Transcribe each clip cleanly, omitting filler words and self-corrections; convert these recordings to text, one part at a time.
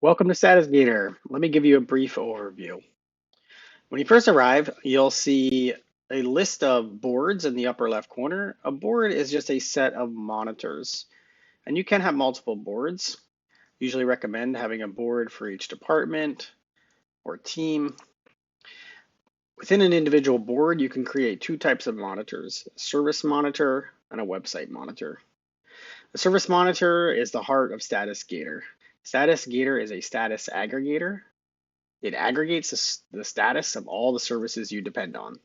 Welcome to StatusGator. Let me give you a brief overview. When you first arrive, you'll see a list of boards in the upper left corner. A board is just a set of monitors, and you can have multiple boards. Usually recommend having a board for each department or team. Within an individual board, you can create two types of monitors, a service monitor and a website monitor. The service monitor is the heart of StatusGator. StatusGator is a status aggregator. It aggregates the status of all the services you depend on.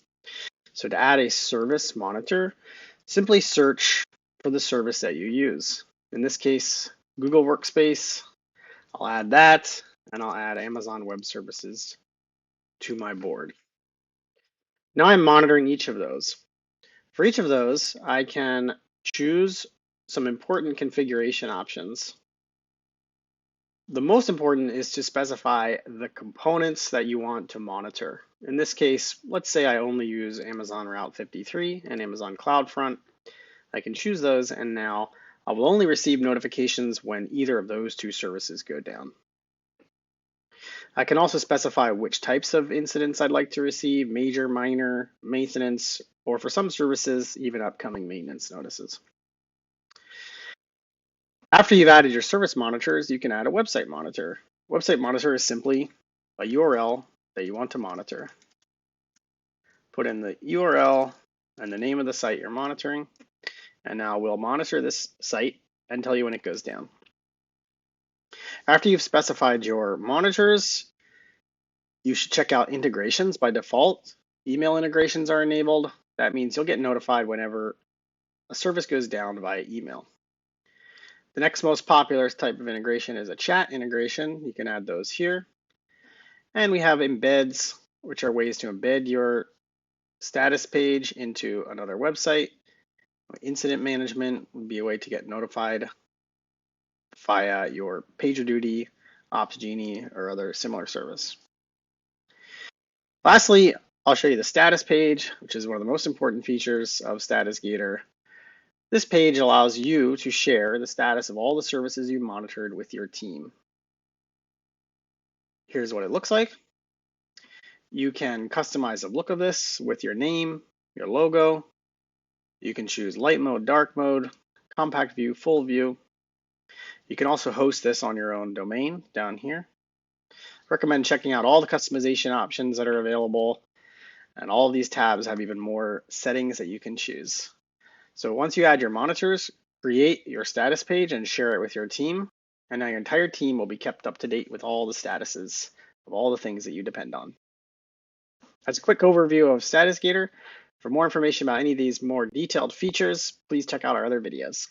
So to add a service monitor, simply search for the service that you use. In this case, Google Workspace. I'll add that, and I'll add Amazon Web Services to my board. Now I'm monitoring each of those. For each of those, I can choose some important configuration options. The most important is to specify the components that you want to monitor. In this case, let's say I only use Amazon Route 53 and Amazon CloudFront. I can choose those, and now I will only receive notifications when either of those two services go down. I can also specify which types of incidents I'd like to receive, major, minor, maintenance, or for some services, even upcoming maintenance notices. After you've added your service monitors, you can add a website monitor. Website monitor is simply a URL that you want to monitor. Put in the URL and the name of the site you're monitoring, and now we'll monitor this site and tell you when it goes down. After you've specified your monitors, you should check out integrations. By default, email integrations are enabled. That means you'll get notified whenever a service goes down via email. The next most popular type of integration is a chat integration. You can add those here. And we have embeds, which are ways to embed your status page into another website. Incident management would be a way to get notified via your PagerDuty, OpsGenie, or other similar service. Lastly, I'll show you the status page, which is one of the most important features of StatusGator. This page allows you to share the status of all the services you monitored with your team. Here's what it looks like. You can customize the look of this with your name, your logo. You can choose light mode, dark mode, compact view, full view. You can also host this on your own domain down here. Recommend checking out all the customization options that are available, and all of these tabs have even more settings that you can choose. So once you add your monitors, create your status page and share it with your team. And now your entire team will be kept up to date with all the statuses of all the things that you depend on. That's a quick overview of StatusGator. For more information about any of these more detailed features, please check out our other videos.